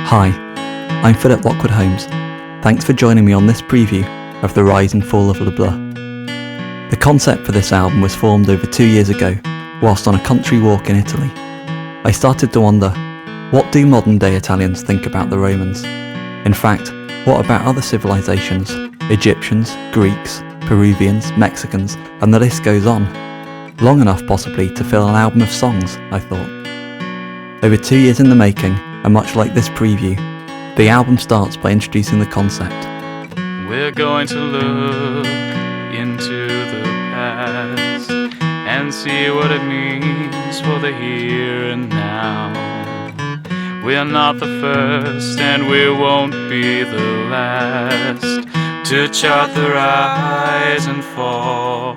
Hi, I'm Philip Lockwood Holmes. Thanks for joining me on this preview of the rise and fall of leBLEU. The concept for this album was formed over 2 years ago, whilst on a country walk in Italy. I started to wonder, what do modern day Italians think about the Romans? In fact, what about other civilizations? Egyptians, Greeks, Peruvians, Mexicans, and the list goes on. Long enough possibly to fill an album of songs, I thought. Over 2 years in the making, and much like this preview, the album starts by introducing the concept. We're going to look into the past and see what it means for the here and now. We're not the first and we won't be the last to chart the rise and fall.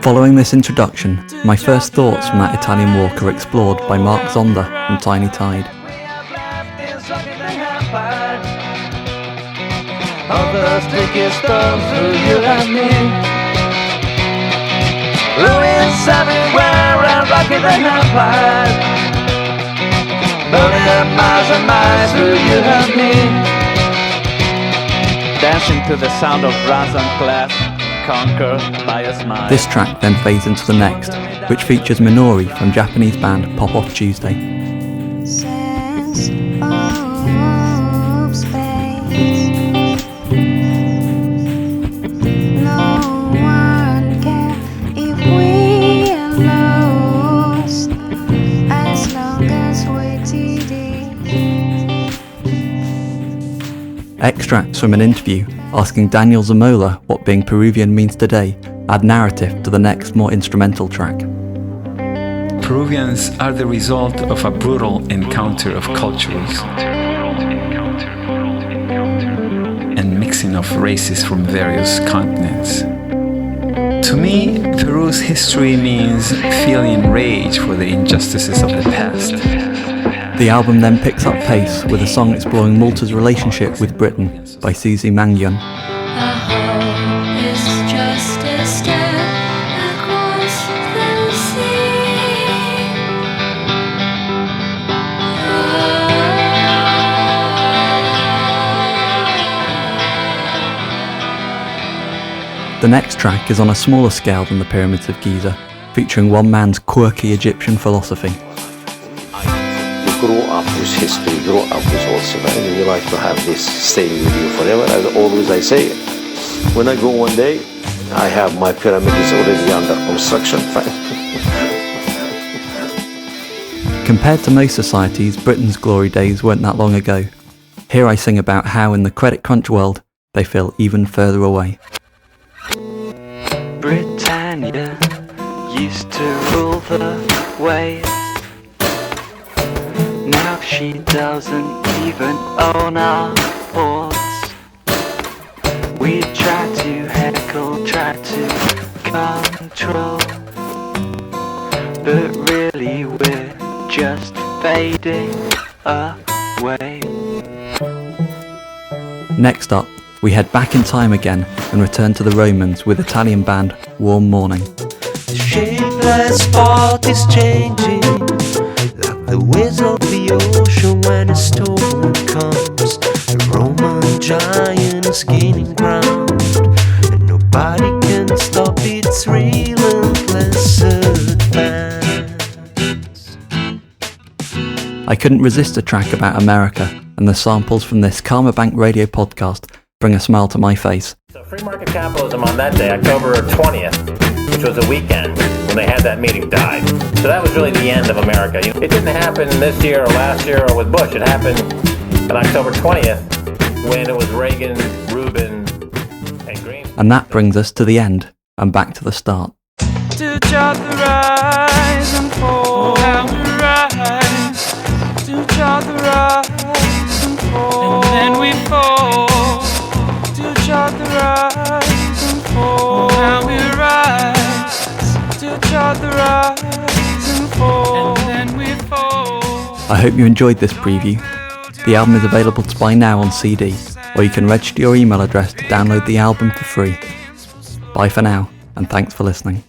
Following this introduction, my first thoughts from that Italian walk are explored by Mark Zonda from Tiny Tide. Others take his stones to you and me. Ruins everywhere and rocket they have fired. Burning miles and miles to you and me. Dancing to the sound of brass and clef, conquered by a smile. This track then fades into the next, which features Minori from Japanese band Pop Off Tuesday. Sense of space. No one cares if we are lost, as long as we did it. Extracts from an interview asking Daniel Zamola what being Peruvian means today add narrative to the next, more instrumental track. Peruvians are the result of a brutal encounter of cultures and mixing of races from various continents. To me, Peru's history means feeling rage for the injustices of the past. The album then picks up pace with a song exploring Malta's relationship with Britain by Susie Mangyon. The next track is on a smaller scale than the Pyramids of Giza, featuring one man's quirky Egyptian philosophy. You grow up with history, grow up with also, and you like to have this staying with you forever. As always I say, when I go one day, I have my pyramid is already under construction. Compared to most societies, Britain's glory days weren't that long ago. Here I sing about how in the credit crunch world, they feel even further away. Britannia used to rule the waves. Now she doesn't even own our ports. We try to heckle, try to control, but really we're just fading away. Next up, we head back in time again and return to the Romans with Italian band Warm Morning. The shapeless spot is changing, like the waves of the ocean when a storm comes. The Roman giant is gaining ground, and nobody can stop its relentless advance. I couldn't resist a track about America, and the samples from this Karma Bank radio podcast bring a smile to my face. So free market capitalism on that day, October 20th, which was a weekend when they had that meeting, died. So that was really the end of America. It didn't happen this year or last year or with Bush. It happened on October 20th when it was Reagan, Rubin, and Green. And that brings us to the end and back to the start. To chart the rise and fall, how we rise. To chart the rise and fall, and then we fall. To chart the rise and fall, how we rise. To chart the rise and fall, and then we fall. I hope you enjoyed this preview. The album is available to buy now on CD, or you can register your email address to download the album for free. Bye for now, and thanks for listening.